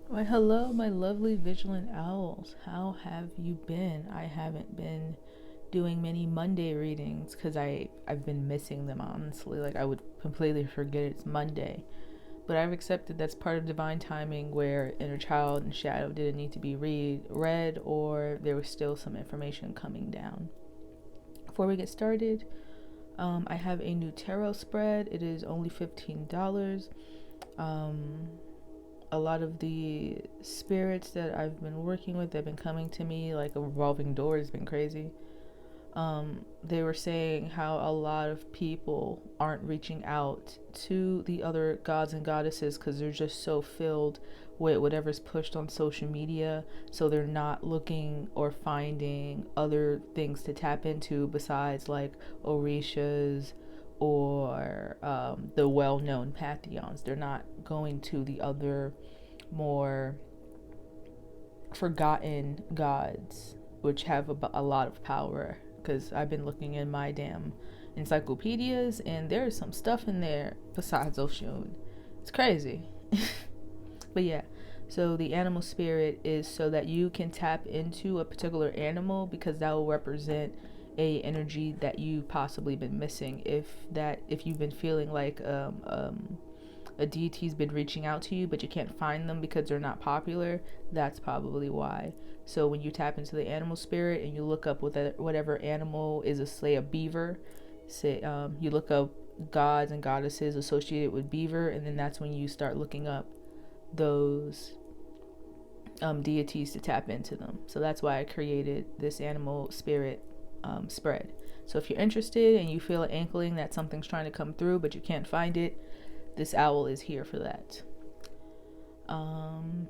Why, hello, my lovely vigilant owls. How have you been? I haven't been doing many Monday readings because I've been missing them, honestly. Like, I would completely forget it's Monday. But I've accepted that's part of divine timing where inner child and shadow didn't need to be read, or there was still some information coming down. Before we get started, I have a new tarot spread. It is only $15. Um, a lot of the spirits that I've been working with, they've been coming to me like a revolving door. Has been crazy. They were saying how a lot of people aren't reaching out to the other gods and goddesses because they're just so filled with whatever's pushed on social media. So they're not looking or finding other things to tap into besides like Orishas or the well known pantheons. They're not going to the other more forgotten gods, which have a lot of power. Because I've been looking in my damn encyclopedias, and there's some stuff in there besides Oshun. It's crazy. But yeah, so the animal spirit is so that you can tap into a particular animal because that will represent a energy that you possibly been missing. If you've been feeling like a deity's been reaching out to you, but you can't find them because they're not popular, that's probably why. So when you tap into the animal spirit and you look up whatever animal is a beaver, say you look up gods and goddesses associated with beaver, and then that's when you start looking up those deities to tap into them. So that's why I created this animal spirit spread. So if you're interested and you feel an inkling that something's trying to come through but you can't find it, this owl is here for that. I'm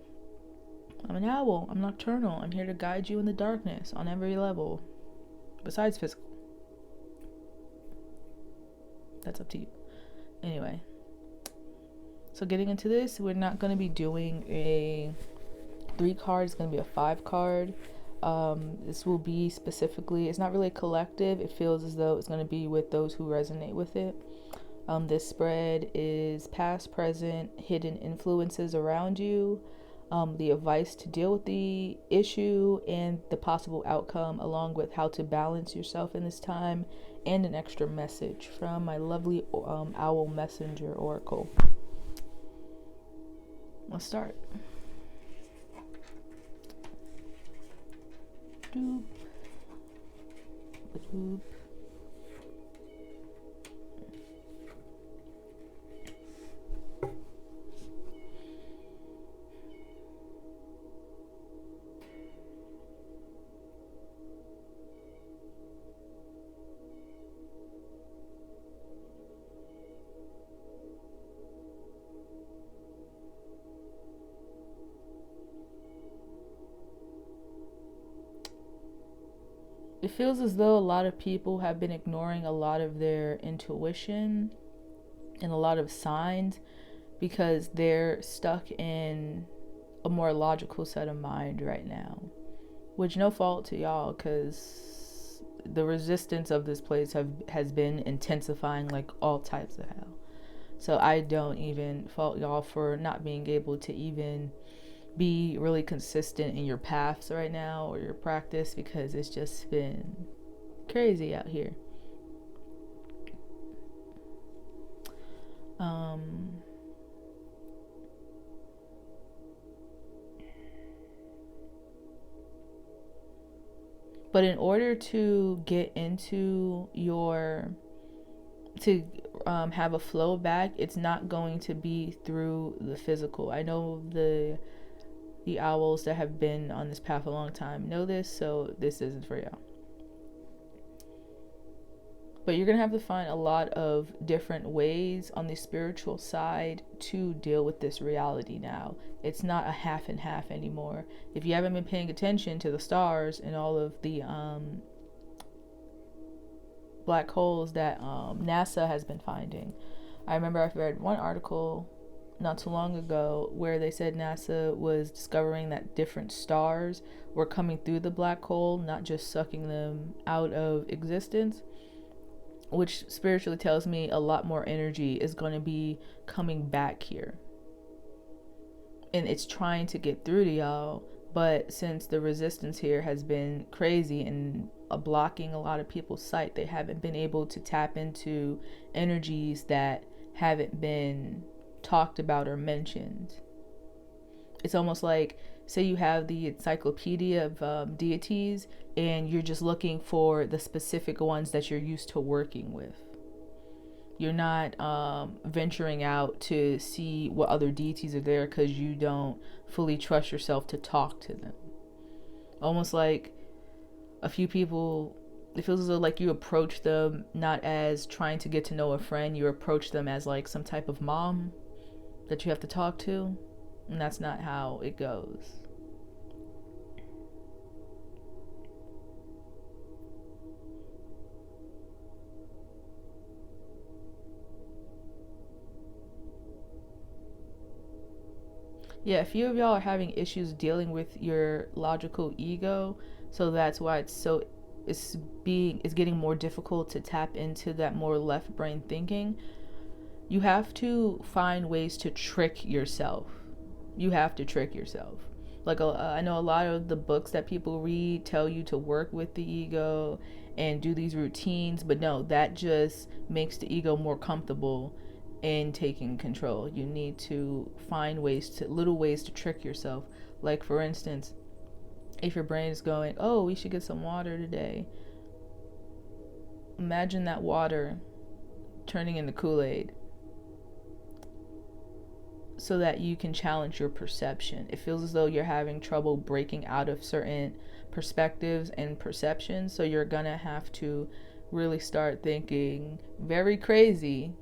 an owl. I'm nocturnal. I'm here to guide you in the darkness on every level, besides physical. That's up to you. Anyway, so getting into this, we're not going to be doing a 3 card. It's going to be a 5 card. This will be specifically, it's not really a collective. It feels as though it's going to be with those who resonate with it. This spread is past, present, hidden influences around you, the advice to deal with the issue and the possible outcome, along with how to balance yourself in this time, and an extra message from my lovely owl messenger oracle. Let's start. Doop. Doop. It feels as though a lot of people have been ignoring a lot of their intuition and a lot of signs because they're stuck in a more logical set of mind right now. Which, no fault to y'all, because the resistance of this place has been intensifying like all types of hell. So I don't even fault y'all for not being able to even be really consistent in your paths right now or your practice, because it's just been crazy out here. But in order to get into to have a flow back, it's not going to be through the physical. I know the owls that have been on this path a long time know this, so this isn't for y'all. But you're going to have to find a lot of different ways on the spiritual side to deal with this reality now. It's not a half and half anymore. If you haven't been paying attention to the stars and all of the black holes that NASA has been finding. I remember I read one article not too long ago where they said NASA was discovering that different stars were coming through the black hole, not just sucking them out of existence, which spiritually tells me a lot more energy is going to be coming back here. and it's trying to get through to y'all. But since the resistance here has been crazy and blocking a lot of people's sight, they haven't been able to tap into energies that haven't been talked about or mentioned. It's almost like, say you have the encyclopedia of deities, and you're just looking for the specific ones that you're used to working with. You're not venturing out to see what other deities are there because you don't fully trust yourself to talk to them. Almost like a few people, it feels as though like you approach them not as trying to get to know a friend, you approach them as like some type of mom that you have to talk to, and that's not how it goes. Yeah, a few of y'all are having issues dealing with your logical ego, so that's why it's getting more difficult to tap into that more left brain thinking. You have to find ways to trick yourself. You have to trick yourself. Like I know a lot of the books that people read tell you to work with the ego and do these routines, but no, that just makes the ego more comfortable in taking control. You need to find little ways to trick yourself. Like for instance, if your brain is going, oh, we should get some water today, imagine that water turning into Kool-Aid so that you can challenge your perception. It feels as though you're having trouble breaking out of certain perspectives and perceptions, so you're gonna have to really start thinking very crazy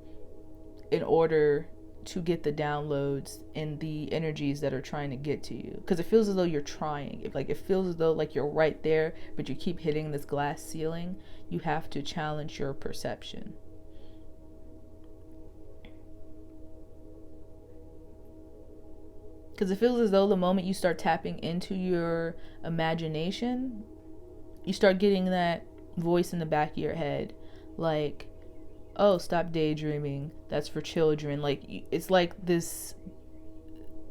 in order to get the downloads and the energies that are trying to get to you, because it feels as though you're trying. It feels as though like you're right there, but you keep hitting this glass ceiling. You have to challenge your perception. Because it feels as though the moment you start tapping into your imagination, you start getting that voice in the back of your head, like, oh, stop daydreaming, that's for children. Like, it's like this,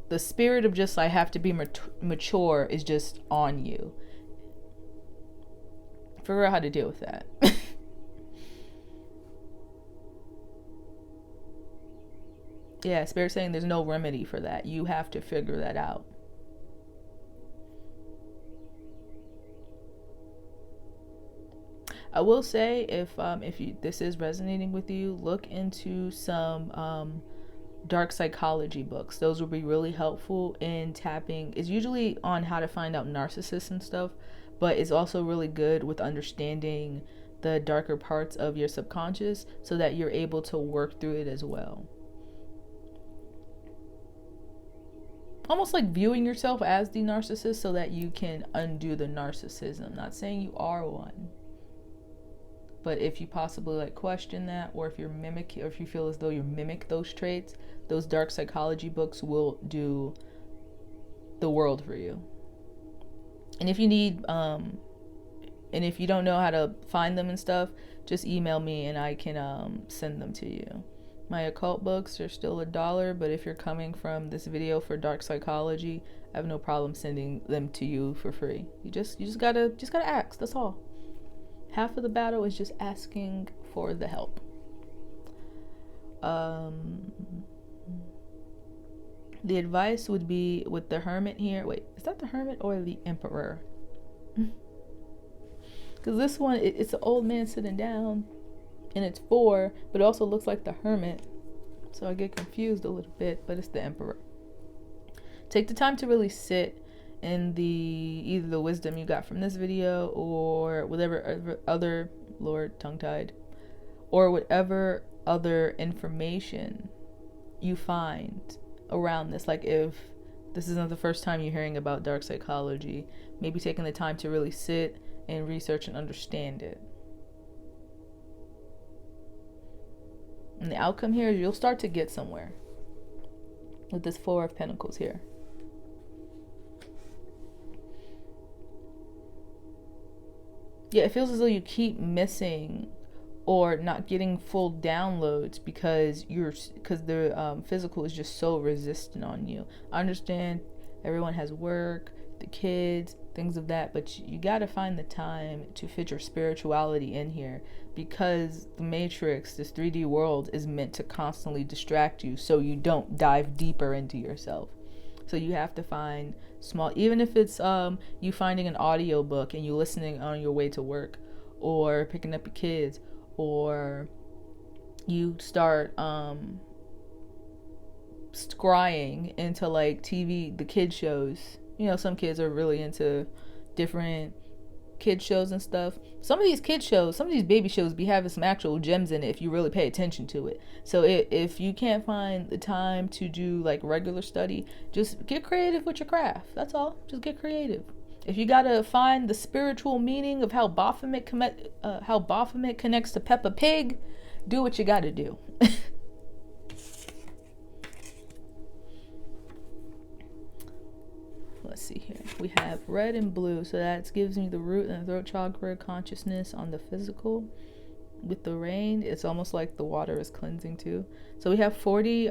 the spirit of just, I have to be mature is just on you. Figure out how to deal with that. Yeah, Spirit's saying there's no remedy for that. You have to figure that out. I will say, if this is resonating with you, look into some dark psychology books. Those will be really helpful in tapping. It's usually on how to find out narcissists and stuff, but it's also really good with understanding the darker parts of your subconscious so that you're able to work through it as well. Almost like viewing yourself as the narcissist so that you can undo the narcissism. Not saying you are one, but if you possibly like question that, or if you feel as though you mimic those traits, those dark psychology books will do the world for you. And if you need and if you don't know how to find them and stuff, just email me and I can send them to you. My occult books are still $1, but if you're coming from this video for dark psychology, I have no problem sending them to you for free. You just gotta ask. That's all. Half of the battle is just asking for the help. The advice would be with the Hermit here. Wait, is that the Hermit or the Emperor? Because this one, it's an old man sitting down. And it's 4, but it also looks like the Hermit. So I get confused a little bit, but it's the Emperor. Take the time to really sit in either the wisdom you got from this video or whatever other, Lord, tongue-tied, or whatever other information you find around this. Like if this isn't the first time you're hearing about dark psychology, maybe taking the time to really sit and research and understand it. And the outcome here is you'll start to get somewhere with this 4 of Pentacles here. Yeah, it feels as though you keep missing or not getting full downloads because the physical is just so resistant on you. I understand everyone has work, the kids, things of that, but you got to find the time to fit your spirituality in here, because the matrix, this 3D world, is meant to constantly distract you so you don't dive deeper into yourself. So you have to find small, even if it's you finding an audio book and you listening on your way to work, or picking up your kids, or you start scrying into like TV, the kid shows. You know, some kids are really into different kid shows and stuff. Some of these kid shows, some of these baby shows be having some actual gems in it if you really pay attention to it. So if you can't find the time to do like regular study, just get creative with your craft. That's all. Just get creative. If you gotta find the spiritual meaning of how Baphomet connects to Peppa Pig, do what you gotta do. Let's see here. We have red and blue, so that gives me the root and the throat chakra consciousness on the physical. With the rain, it's almost like the water is cleansing too. So we have 40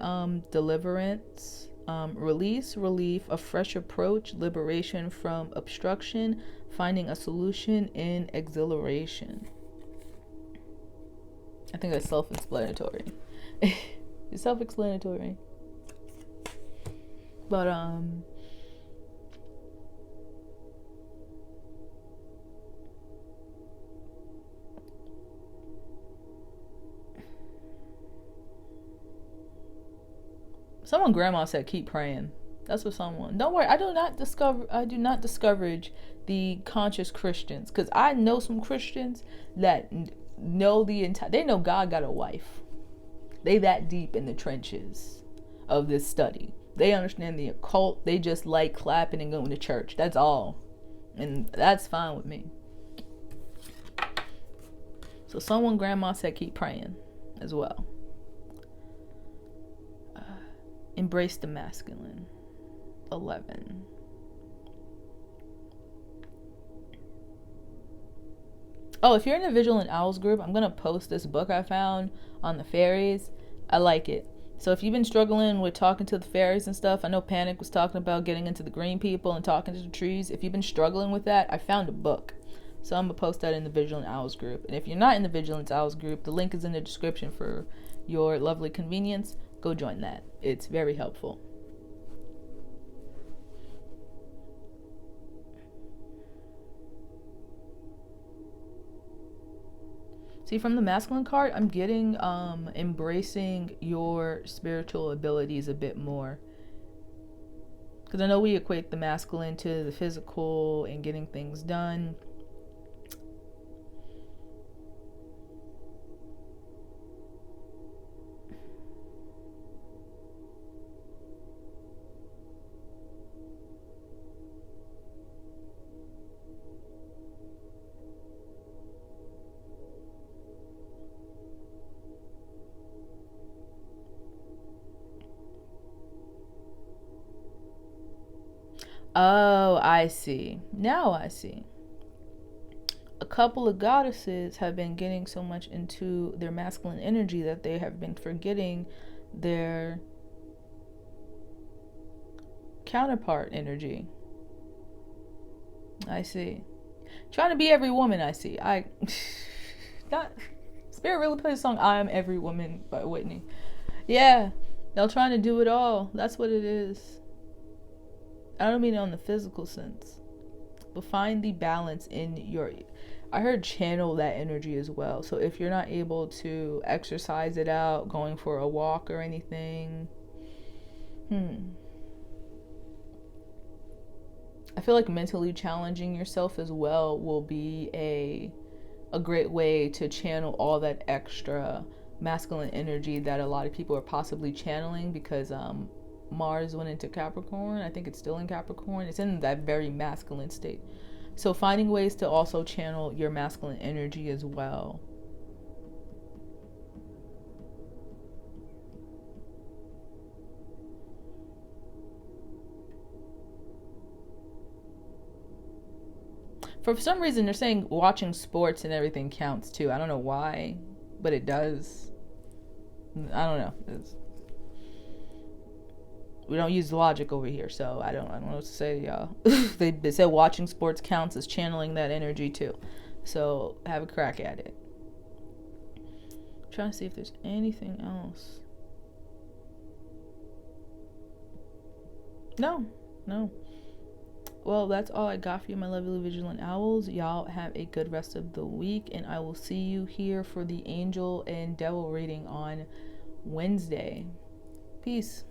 deliverance, release, relief, a fresh approach, liberation from obstruction, finding a solution in exhilaration. I think that's self-explanatory. It's self-explanatory. But someone grandma said keep praying. That's what someone. Don't worry, I do not discourage the conscious Christians, because I know some Christians that know they know God got a wife. They that deep in the trenches of this study. They understand the occult. They just like clapping and going to church. That's all. And that's fine with me. So someone grandma said keep praying as well. Embrace the masculine. 11. Oh, if you're in the Vigilant Owls group, I'm going to post this book I found on the fairies. I like it. So if you've been struggling with talking to the fairies and stuff, I know Panic was talking about getting into the green people and talking to the trees. If you've been struggling with that, I found a book. So I'm going to post that in the Vigilant Owls group. And if you're not in the Vigilant Owls group, the link is in the description for your lovely convenience. Go join that. It's very helpful. See, from the masculine card, I'm getting embracing your spiritual abilities a bit more. Because I know we equate the masculine to the physical and getting things done. Oh, I see. Now I see. A couple of goddesses have been getting so much into their masculine energy that they have been forgetting their counterpart energy. I see. Trying to be every woman, I see. Not Spirit really plays the song I Am Every Woman by Whitney. Yeah, they're trying to do it all. That's what it is. I don't mean it on the physical sense, but find the balance in your, I heard channel that energy as well. So if you're not able to exercise it out, going for a walk or anything, I feel like mentally challenging yourself as well will be a great way to channel all that extra masculine energy that a lot of people are possibly channeling, because Mars went into Capricorn. I think it's still in Capricorn. It's in that very masculine state. So finding ways to also channel your masculine energy as well. For some reason, they're saying watching sports and everything counts too. I don't know why. but it does. I don't know. We don't use logic over here, so I don't know what to say to y'all. They said watching sports counts as channeling that energy too. So have a crack at it. I'm trying to see if there's anything else. No. Well, that's all I got for you, my lovely vigilant owls. Y'all have a good rest of the week, and I will see you here for the angel and devil reading on Wednesday. Peace.